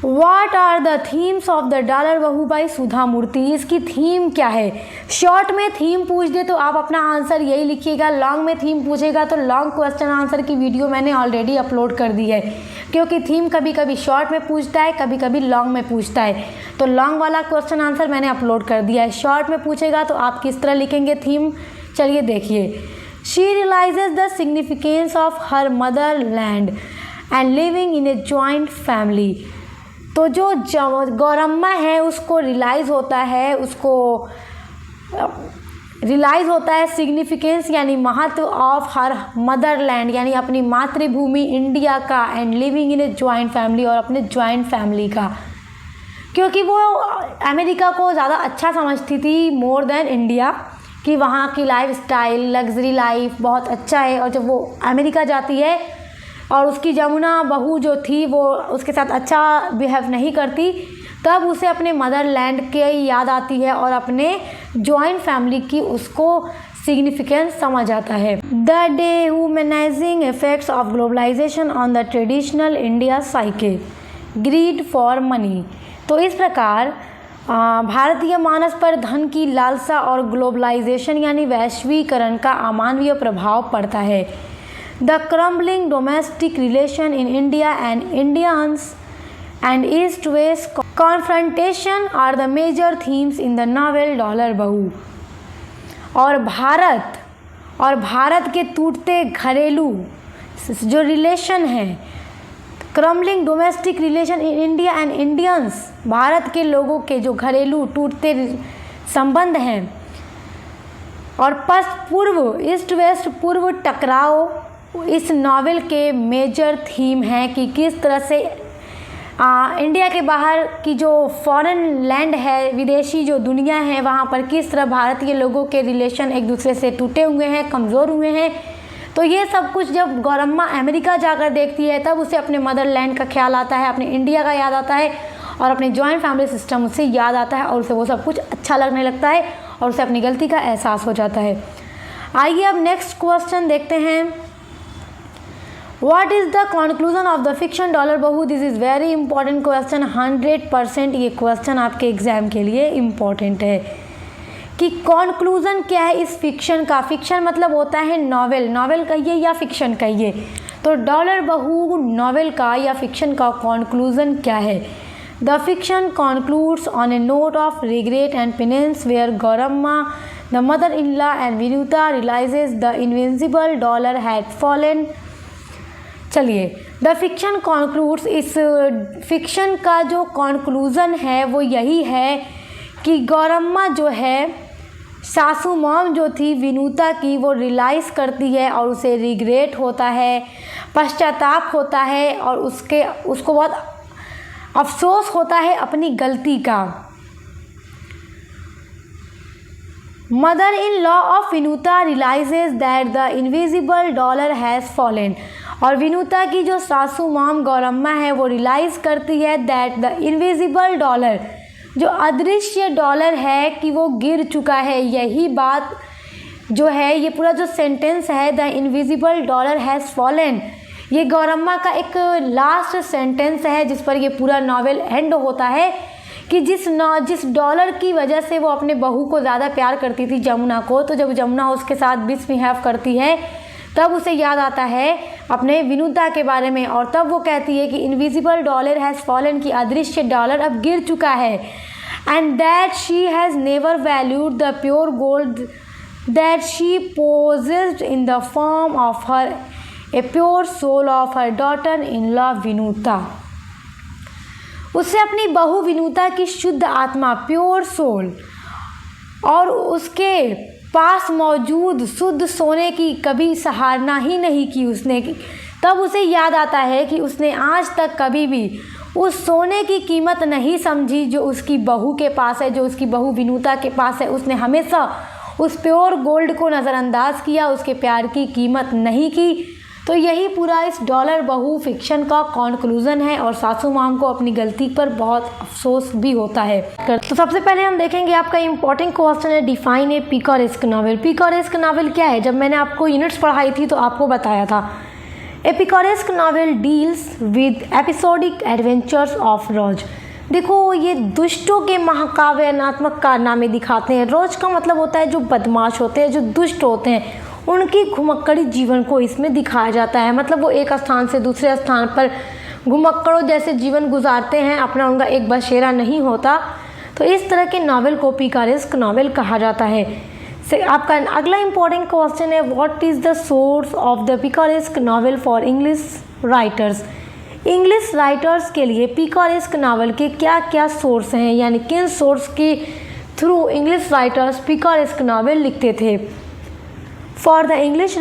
What are the themes of the Dollar Bahu by Sudha Murty. इसकी थीम क्या है। शॉर्ट में थीम पूछ दे तो आप अपना आंसर यही लिखिएगा। लॉन्ग में थीम पूछेगा तो लॉन्ग क्वेश्चन आंसर की वीडियो मैंने ऑलरेडी अपलोड कर दी है, क्योंकि थीम कभी कभी शॉर्ट में पूछता है, कभी कभी लॉन्ग में पूछता है। तो लॉन्ग वाला क्वेश्चन आंसर मैंने अपलोड कर दिया है। शॉर्ट में पूछेगा तो आप किस तरह लिखेंगे थीम, चलिए देखिए। She realises the significance of her mother land and living in a joint family. तो जो गौरम्मा है उसको रियलाइज़ होता है सिग्निफिकेंस यानी महत्व ऑफ हर मदरलैंड यानी अपनी मातृभूमि इंडिया का, and living in a joint family और अपने जॉइंट फैमिली का, क्योंकि वो अमेरिका को ज़्यादा अच्छा समझती थी मोर देन इंडिया, कि वहाँ की लाइफ स्टाइल लग्जरी लाइफ बहुत अच्छा है। और जब वो अमेरिका जाती है और उसकी जमुना बहू जो थी वो उसके साथ अच्छा बिहेव नहीं करती, तब उसे अपने मदरलैंड की याद आती है और अपने जॉइंट फैमिली की उसको सिग्निफिकेंस समझ आता है। The dehumanizing effects of globalisation on the traditional India psyche, greed for money. तो इस प्रकार भारतीय मानस पर धन की लालसा और ग्लोबलाइजेशन यानी वैश्वीकरण का अमानवीय प्रभाव पड़ता है। The crumbling domestic relation in India and Indians and east-west confrontation are the major themes in the novel dollar बहू। और भारत के टूटते घरेलू जो रिलेशन है, crumbling domestic relation in India and Indians, Bharat के लोगों के जो घरेलू टूटते संबंध हैं, और पश्चिम पूर्व ईस्ट वेस्ट पूर्व टकराव इस नावल के मेजर थीम हैं कि किस तरह से इंडिया के बाहर की जो फॉरेन लैंड है, विदेशी जो दुनिया है, वहाँ पर किस तरह भारतीय लोगों के रिलेशन एक दूसरे से टूटे हुए हैं, कमज़ोर हुए हैं। तो ये सब कुछ जब गौरम्मा अमेरिका जाकर देखती है तब उसे अपने मदरलैंड का ख्याल आता है, अपने इंडिया का याद आता है और अपने जॉइंट फैमिली सिस्टम उससे याद आता है और उसे वो सब कुछ अच्छा लगने लगता है और उसे अपनी गलती का एहसास हो जाता है। आइए अब नेक्स्ट क्वेश्चन देखते हैं। What is the conclusion of the fiction Dollar Bahu? This is very important question, 100% ये क्वेश्चन आपके एग्जाम के लिए इम्पॉर्टेंट है कि कॉन्क्लूज़न क्या है इस फिक्शन का। फिक्शन मतलब होता है नॉवेल कहिए या फिक्शन कहिए। तो डॉलर बहू नॉवेल का या फिक्शन का कॉन्क्लूज़न क्या है? The fiction concludes on a note of regret and penance where Gowramma the mother in law and Vinuta realises the invincible dollar had fallen. चलिए, द फिक्शन कॉन्क्लूड्स, इस फिक्शन का जो कॉन्क्लूज़न है वो यही है कि गौरम्मा जो है, सासू मॉम जो थी विनुता की, वो रियलाइज़ करती है और उसे रिग्रेट होता है, पश्चाताप होता है और उसको बहुत अफसोस होता है अपनी गलती का। Mother in law of Vinuta realises that the invisible dollar has fallen. और विनुता की जो सासू मॉम गौरम्मा है वो रियलाइज़ करती है दैट द इनविजिबल डॉलर, जो अदृश्य डॉलर है, कि वो गिर चुका है। यही बात जो है, ये पूरा जो सेंटेंस है the invisible dollar has fallen, ये गौरम्मा का एक लास्ट सेंटेंस है जिस पर ये पूरा नावल एंड होता है कि जिस डॉलर की वजह से वो अपने बहू को ज़्यादा प्यार करती थी, जमुना को, तो जब जमुना उसके साथ मिसबिहेव करती है तब उसे याद आता है अपने विनुता के बारे में और तब वो कहती है कि इनविजिबल डॉलर हैज़ फॉलन, की अदृश्य डॉलर अब गिर चुका है, and that she has never valued the pure gold that she possessed in the form of her a pure soul of her daughter in law Vinuta. उससे अपनी बहू विनुता की शुद्ध आत्मा, प्योर सोल, और उसके पास मौजूद शुद्ध सोने की कभी सराहना ही नहीं की उसने। तब उसे याद आता है कि उसने आज तक कभी भी उस सोने की कीमत नहीं समझी जो उसकी बहू के पास है, जो उसकी बहू विनुता के पास है। उसने हमेशा उस प्योर गोल्ड को नज़रअंदाज किया, उसके प्यार की कीमत नहीं की। तो यही पूरा इस डॉलर बहू फिक्शन का कॉन्क्लूज़न है और सासू माम को अपनी गलती पर बहुत अफसोस भी होता है। तो सबसे पहले हम देखेंगे, आपका इम्पोर्टेंट क्वेश्चन है, define a picaresque novel. Picaresque novel क्या है? जब मैंने आपको यूनिट्स पढ़ाई थी तो आपको बताया था, a picaresque novel deals with episodic adventures of rogues. देखो, ये दुष्टों के महाकाव्यात्मक कारनामे दिखाते हैं। रोज का मतलब होता है जो बदमाश होते हैं, जो दुष्ट होते हैं, उनकी घुमक्कड़ी जीवन को इसमें दिखाया जाता है। मतलब वो एक स्थान से दूसरे स्थान पर घुमक्कड़ों जैसे जीवन गुजारते हैं, अपना उनका एक बसेरा नहीं होता। तो इस तरह के नावल को पिकारेस्क नावल कहा जाता है। से आपका अगला इम्पोर्टेंट क्वेश्चन है, what is the source of the picaresque novel for English writers. English writers के लिए पिकारेस्क नावल के क्या क्या सोर्स हैं, यानी किन सोर्स के through English writers picaresque novel लिखते थे। फॉर द इंग्लिश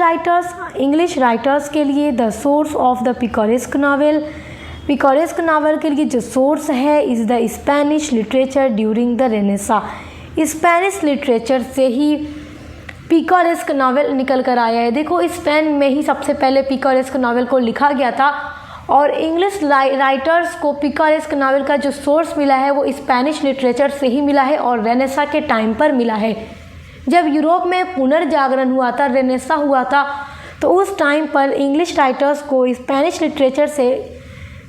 राइटर्स के लिए the source of the picaresque novel, picaresque novel के लिए जो सोर्स है is the Spanish literature during the Renaissance. Spanish literature से ही पिकारेस्क नावल निकल कर आया है। देखो स्पेन में ही सबसे पहले पिकारेस्क नावल को लिखा गया था और इंग्लिश राइटर्स को पिकारेस्क नावल का जो सोर्स मिला है वो स्पेनिश लिटरेचर से ही मिला है और रेनेसा के टाइम पर मिला है। जब यूरोप में पुनर्जागरण हुआ था, रेनेसा हुआ था, तो उस टाइम पर इंग्लिश राइटर्स को स्पेनिश लिटरेचर से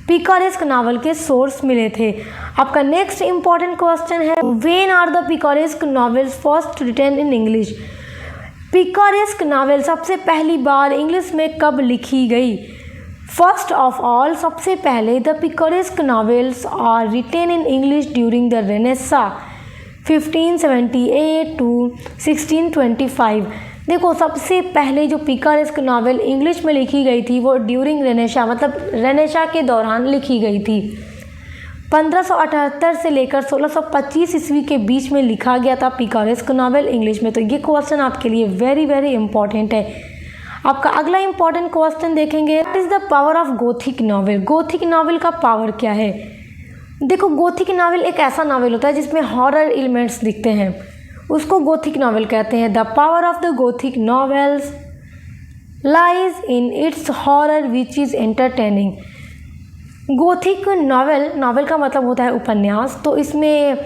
पिकारेस्क नावल के सोर्स मिले थे। आपका नेक्स्ट इम्पॉर्टेंट क्वेश्चन है, when are the picaresque novels first written in English. Picaresque novel सबसे पहली बार इंग्लिश में कब लिखी गई। फर्स्ट ऑफ ऑल, सबसे पहले the picaresque novels are written in English during the Renaissance 1578 to 1625। देखो सबसे पहले जो पिकारेस्क नावल इंग्लिश में लिखी गई थी वो ड्यूरिंग रेनेसा, मतलब रेनेसा के दौरान लिखी गई थी। 1578 से लेकर 1625 ईस्वी के बीच में लिखा गया था पिकारेस्क नावल इंग्लिश में। तो ये क्वेश्चन आपके लिए वेरी वेरी इंपॉर्टेंट है। आपका अगला इंपॉर्टेंट क्वेश्चन देखेंगे, what is the power of Gothic novel. Gothic novel का पावर क्या है। देखो गोथिक नावल एक ऐसा नावल होता है जिसमें हॉरर एलिमेंट्स दिखते हैं, उसको गोथिक नावल कहते हैं। The power of the Gothic novels lies in its horror which is entertaining. Gothic novel का मतलब होता है उपन्यास, तो इसमें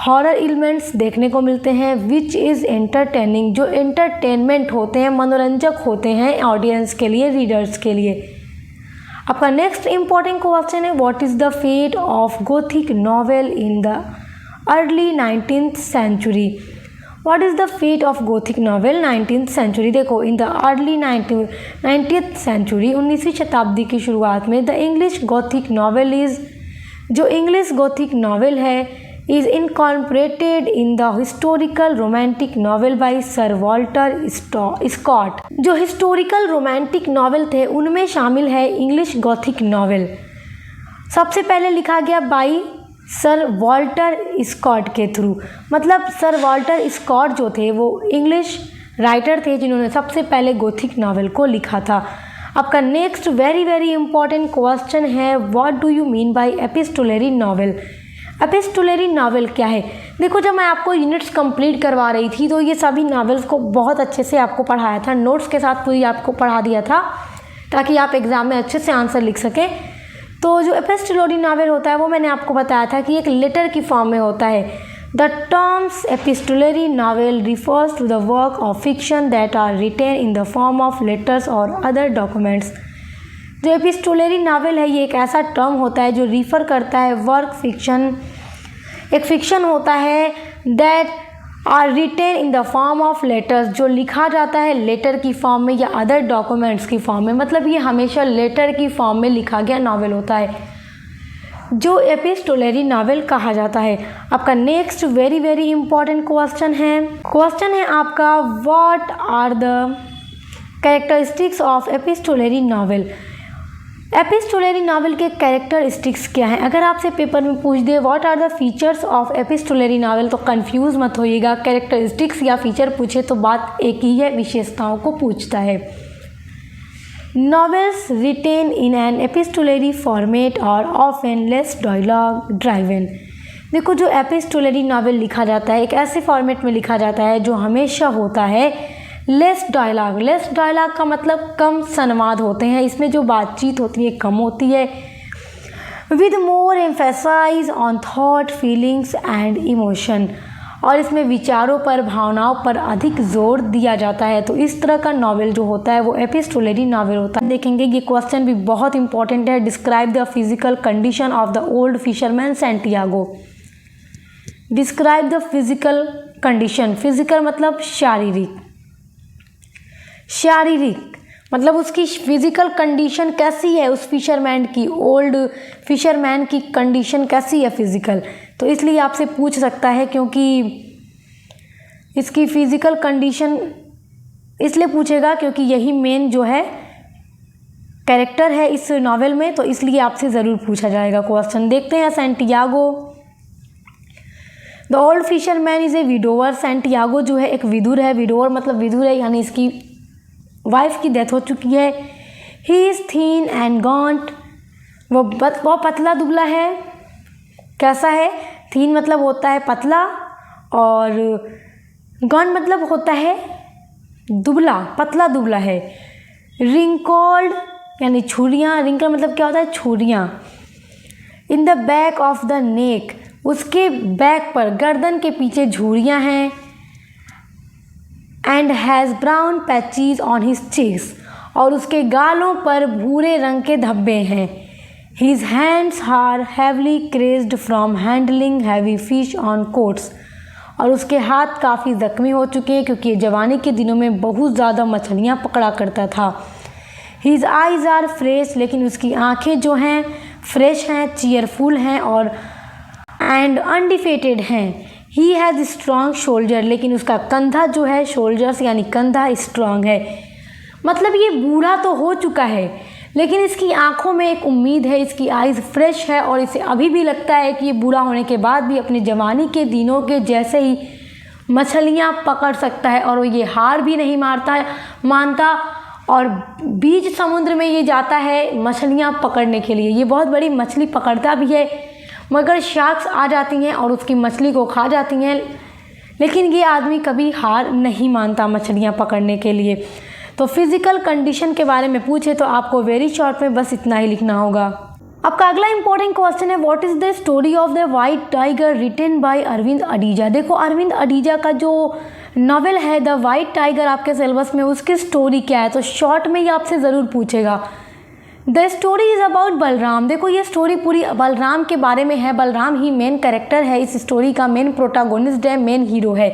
हॉरर एलिमेंट्स देखने को मिलते हैं, विच इज़ एंटरटेनिंग, जो एंटरटेनमेंट होते हैं, मनोरंजक होते हैं ऑडियंस के लिए, रीडर्स के लिए। आपका नेक्स्ट इम्पॉर्टेंट क्वेश्चन है, what is the fate of Gothic novel in the early 19th century. What is the fate of Gothic novel 19th century. देखो in the early 19th century, 19वीं शताब्दी की शुरुआत में, the English Gothic novel is, जो इंग्लिश गोथिक नॉवेल है is incorporated in the historical romantic novel by sir Walter Scott. जो हिस्टोरिकल रोमांटिक नॉवेल थे उनमें शामिल है इंग्लिश गोथिक नॉवेल। सबसे पहले लिखा गया बाई सर वॉल्टर स्कॉट के थ्रू, मतलब सर वॉल्टर स्कॉट जो थे वो इंग्लिश राइटर थे जिन्होंने सबसे पहले गोथिक नॉवेल को लिखा था। आपका next very very important question है, what do you mean by epistolary novel. Epistolary novel क्या है। देखो जब मैं आपको यूनिट्स कंप्लीट करवा रही थी तो ये सभी नावल्स को बहुत अच्छे से आपको पढ़ाया था, नोट्स के साथ पूरी आपको पढ़ा दिया था ताकि आप एग्ज़ाम में अच्छे से आंसर लिख सकें। तो जो एपिस्टोलरी नावल होता है वो मैंने आपको बताया था कि एक लेटर की फॉर्म में होता है। The terms epistolary novel refers to the work of fiction that are written in the form of letters और अदर डॉक्यूमेंट्स। जो एपिस्टोलरी नावल है ये एक ऐसा टर्म होता है जो रिफ़र करता है वर्क फिक्शन, एक फिक्शन होता है that are written in the form of letters, जो लिखा जाता है लेटर की फॉर्म में या अदर डॉक्यूमेंट्स की फॉर्म में, मतलब ये हमेशा लेटर की फॉर्म में लिखा गया नावल होता है जो एपिस्टोलरी नावल कहा जाता है। आपका next very very important question है आपका, what are the characteristics of epistolary novel. Epistolary novel के कैरेक्टरिस्टिक्स क्या हैं। अगर आपसे पेपर में पूछ दे what are the features of epistolary novel तो कंफ्यूज मत होइएगा, कैरेक्टरिस्टिक्स या फीचर पूछे तो बात एक ही है, विशेषताओं को पूछता है। Novels written in an epistolary format और ऑफन लेस डायलॉग ड्राइवन। देखो जो एपिस्टोलरी नावल लिखा जाता है एक ऐसे फॉर्मेट में लिखा जाता है जो हमेशा होता है लेस डायलॉग। लेस डायलॉग का मतलब कम संवाद होते हैं, इसमें जो बातचीत होती है कम होती है। With more emphasise on thought feelings and emotion, और इसमें विचारों पर भावनाओं पर अधिक जोर दिया जाता है। तो इस तरह का नावल जो होता है वो एपिस्टोलरी नावल होता है। देखेंगे ये क्वेश्चन भी बहुत इंपॉर्टेंट है। Describe the physical condition of the old fisherman Santiago. Describe the physical condition, physical मतलब शारीरिक, शारीरिक मतलब उसकी फिजिकल कंडीशन कैसी है उस फिशरमैन की, ओल्ड फिशरमैन की कंडीशन कैसी है फिजिकल। तो इसलिए आपसे पूछ सकता है क्योंकि इसकी फिज़िकल कंडीशन इसलिए पूछेगा क्योंकि यही मेन जो है कैरेक्टर है इस नॉवेल में, तो इसलिए आपसे ज़रूर पूछा जाएगा क्वेश्चन। देखते हैं Santiago the old fisherman is a widower. Santiago जो है एक विधुर है। विडोवर मतलब विधुर है, यानी इसकी वाइफ की डेथ हो चुकी है। ही इज़ थीन एंड गॉन्ट, वो पतला दुबला है। कैसा है? थीन मतलब होता है पतला, और गॉन्ट मतलब होता है दुबला, पतला दुबला है। रिंकल्ड यानी छुरियाँ, रिंकल मतलब क्या होता है? छुरियाँ। In the back of the neck, उसके बैक पर, गर्दन के पीछे झुर्रियाँ हैं। And has brown patches on his cheeks, और उसके गालों पर भूरे रंग के धब्बे हैं। His hands are heavily creased from handling heavy fish on cords, और उसके हाथ काफ़ी ज़ख्मी हो चुके हैं क्योंकि जवानी के दिनों में बहुत ज़्यादा मछलियाँ पकड़ा करता था। हिज आइज़ आर फ्रेश, लेकिन उसकी आँखें जो हैं फ्रेश हैं, चीयरफुल हैं और एंड अनडिफेटेड हैं। ही हैज़ स्ट्रॉन्ग शोल्डर, लेकिन उसका कंधा जो है, शोल्डर्स यानी कंधा स्ट्रॉन्ग है। मतलब ये बूढ़ा तो हो चुका है, लेकिन इसकी आंखों में एक उम्मीद है, इसकी आइज़ फ्रेश है, और इसे अभी भी लगता है कि ये बूढ़ा होने के बाद भी अपने जवानी के दिनों के जैसे ही मछलियाँ पकड़ सकता है, और वो ये हार भी नहीं मानता, और बीच समुद्र में ये जाता है मछलियाँ पकड़ने के लिए। ये बहुत बड़ी मछली पकड़ता भी है, मगर शार्क्स आ जाती हैं और उसकी मछली को खा जाती हैं, लेकिन ये आदमी कभी हार नहीं मानता मछलियाँ पकड़ने के लिए। तो फिज़िकल कंडीशन के बारे में पूछे तो आपको वेरी शॉर्ट में बस इतना ही लिखना होगा। आपका अगला इंपॉर्टेंट क्वेश्चन है, what is the story of the White Tiger written by Aravind Adiga. देखो अरविंद अडीजा का जो नॉवेल है द वाइट टाइगर आपके सिलेबस में, उसकी स्टोरी क्या है, तो शॉर्ट में ये आपसे ज़रूर पूछेगा। The story is about Balram. देखो ये स्टोरी पूरी बलराम के बारे में है। बलराम ही मेन कैरेक्टर है इस स्टोरी का, मेन प्रोटागोनिस्ट है, मेन हीरो है,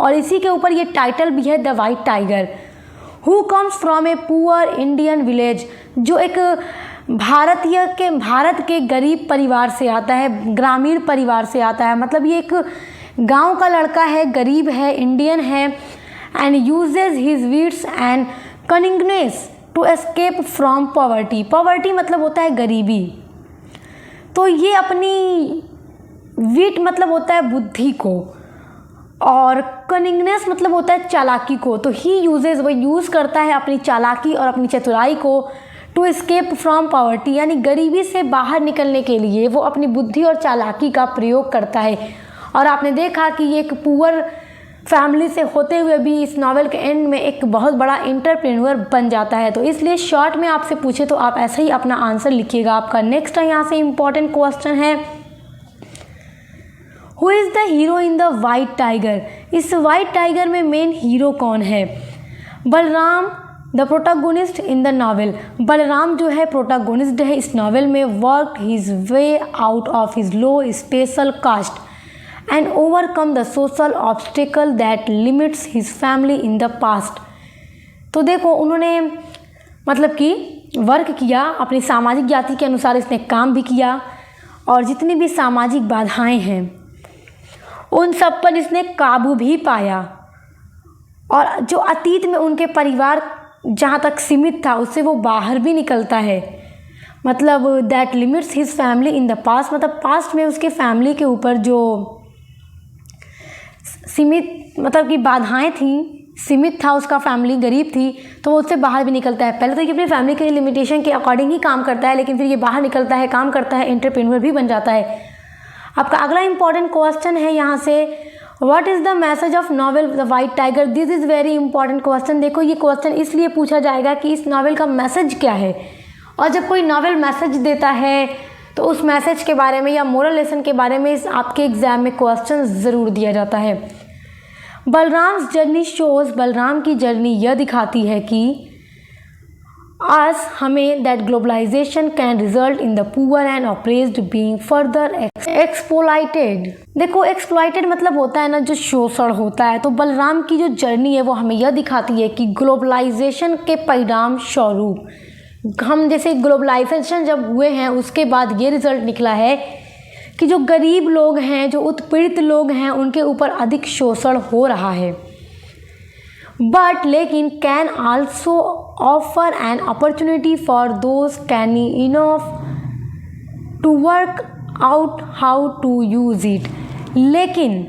और इसी के ऊपर ये टाइटल भी है the White tiger. Who comes from a poor Indian village, जो एक भारत के गरीब परिवार से आता है, ग्रामीण परिवार से आता है। मतलब ये एक गांव का लड़का है, गरीब है, इंडियन है, and uses his wits and cunningness to escape from poverty. Poverty मतलब होता है गरीबी, तो ये अपनी विट मतलब होता है बुद्धि को, और कनिंगनेस मतलब होता है चालाकी को। तो ही यूजेज, वो यूज़ करता है अपनी चालाकी और अपनी चतुराई को, टू एस्केप फ्रॉम पॉवर्टी यानी गरीबी से बाहर निकलने के लिए वो अपनी बुद्धि और चालाकी का प्रयोग करता है। और आपने देखा कि ये एक पुअर फैमिली से होते हुए भी इस नॉवेल के एंड में एक बहुत बड़ा एंटरप्रेन्योर बन जाता है। तो इसलिए शॉर्ट में आपसे पूछे तो आप ऐसे ही अपना आंसर लिखिएगा। आपका नेक्स्ट यहाँ से इम्पॉर्टेंट क्वेश्चन है, who is the hero in the White Tiger. इस वाइट टाइगर में मेन हीरो कौन है? Balram the protagonist in the novel. Balram जो है प्रोटागोनिस्ट है इस नॉवेल में। Work his way out of his low special caste and overcome the social obstacle that limits his family in the past. तो देखो उन्होंने मतलब कि वर्क किया, अपनी सामाजिक जाति के अनुसार इसने काम भी किया, और जितनी भी सामाजिक बाधाएं हैं उन सब पर इसने काबू भी पाया, और जो अतीत में उनके परिवार जहाँ तक सीमित था उससे वो बाहर भी निकलता है। मतलब that limits his family in the past, मतलब पास्ट में उसके फैमिली के ऊपर जो सीमित मतलब कि बाधाएं थी, सीमित था उसका फैमिली, गरीब थी, तो वो उससे बाहर भी निकलता है। पहले तो ये अपनी फैमिली के लिमिटेशन के अकॉर्डिंग ही काम करता है, लेकिन फिर ये बाहर निकलता है, काम करता है, एंटरप्रेन्योर भी बन जाता है। आपका अगला इंपॉर्टेंट क्वेश्चन है यहाँ से, what is the message of novel the White tiger. This is very important question. देखो ये क्वेश्चन इसलिए पूछा जाएगा कि इस नॉवेल का मैसेज क्या है, और जब कोई नॉवेल मैसेज देता है तो उस मैसेज के बारे में या मोरल लेसन के बारे में आपके एग्जाम में क्वेश्चन ज़रूर दिया जाता है। बलराम्स जर्नी शोज, बलराम की जर्नी यह दिखाती है कि आज हमें that globalisation can result in the poor and oppressed being further exploited. देखो एक्सप्लॉइटेड मतलब होता है ना जो शोषण होता है। तो बलराम की जो जर्नी है वो हमें यह दिखाती है कि ग्लोबलाइजेशन के परिणाम स्वरूप हम जैसे ग्लोबलाइजेशन जब हुए हैं उसके बाद ये रिजल्ट निकला है कि जो गरीब लोग हैं, जो उत्पीड़ित लोग हैं, उनके ऊपर अधिक शोषण हो रहा है। बट लेकिन can also offer an opportunity for those can enough to work out how to use it. लेकिन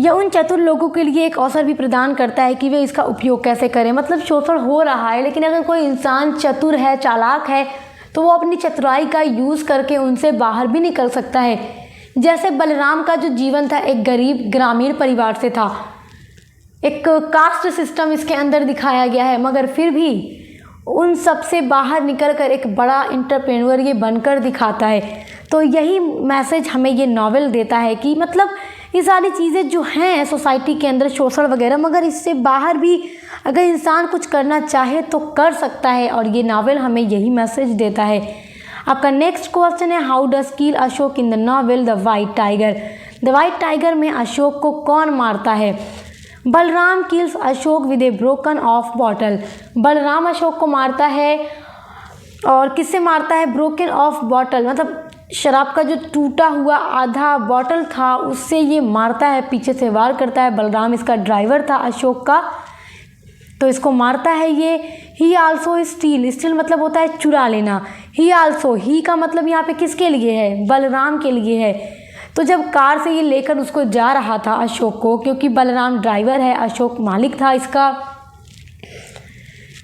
यह उन चतुर लोगों के लिए एक अवसर भी प्रदान करता है कि वे इसका उपयोग कैसे करें। मतलब शोषण हो रहा है, लेकिन अगर कोई इंसान चतुर है, चालाक है, तो वो अपनी चतुराई का यूज़ करके उनसे बाहर भी निकल सकता है। जैसे बलराम का जो जीवन था एक गरीब ग्रामीण परिवार से था, एक कास्ट सिस्टम इसके अंदर दिखाया गया है, मगर फिर भी उन सब से बाहर निकल कर एक बड़ा एंटरप्रेन्योर ये बनकर दिखाता है। तो यही मैसेज हमें ये नॉवेल देता है कि मतलब ये सारी चीज़ें जो हैं सोसाइटी के अंदर, शोषण वगैरह, मगर इससे बाहर भी अगर इंसान कुछ करना चाहे तो कर सकता है, और ये नावल हमें यही मैसेज देता है। आपका नेक्स्ट क्वेश्चन है, how does kill Ashok in the novel the White tiger. The White Tiger में अशोक को कौन मारता है? Balram kills Ashok with A broken of bottle. Balram Ashok को मारता है, और किससे मारता है? ब्रोकन ऑफ बॉटल, मतलब शराब का जो टूटा हुआ आधा बॉटल था उससे ये मारता है, पीछे से वार करता है। बलराम इसका ड्राइवर था अशोक का, तो इसको मारता है ये। ही आल्सो स्टील, स्टील मतलब होता है चुरा लेना। ही आल्सो, ही का मतलब यहाँ पे किसके लिए है? बलराम के लिए है। तो जब कार से ये लेकर उसको जा रहा था अशोक को, क्योंकि बलराम ड्राइवर है, अशोक मालिक था इसका,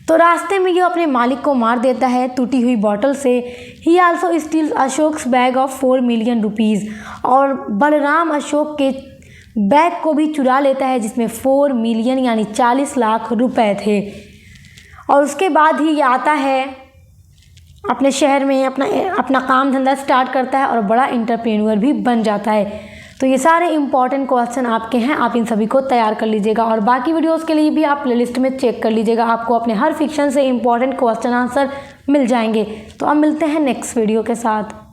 तो रास्ते में ये अपने मालिक को मार देता है टूटी हुई बॉटल से। He also steals Ashok's bag of 4 million rupees. और बलराम अशोक के बैग को भी चुरा लेता है जिसमें 4 मिलियन यानी 40 लाख रुपए थे। और उसके बाद ही ये आता है अपने शहर में, अपना काम धंधा स्टार्ट करता है और बड़ा एंटरप्रेन्योर भी बन जाता है। तो ये सारे इंपॉर्टेंट क्वेश्चन आपके हैं, आप इन सभी को तैयार कर लीजिएगा, और बाकी वीडियोस के लिए भी आप प्लेलिस्ट में चेक कर लीजिएगा। आपको अपने हर फिक्शन से इंपॉर्टेंट क्वेश्चन आंसर मिल जाएंगे। तो अब मिलते हैं नेक्स्ट वीडियो के साथ।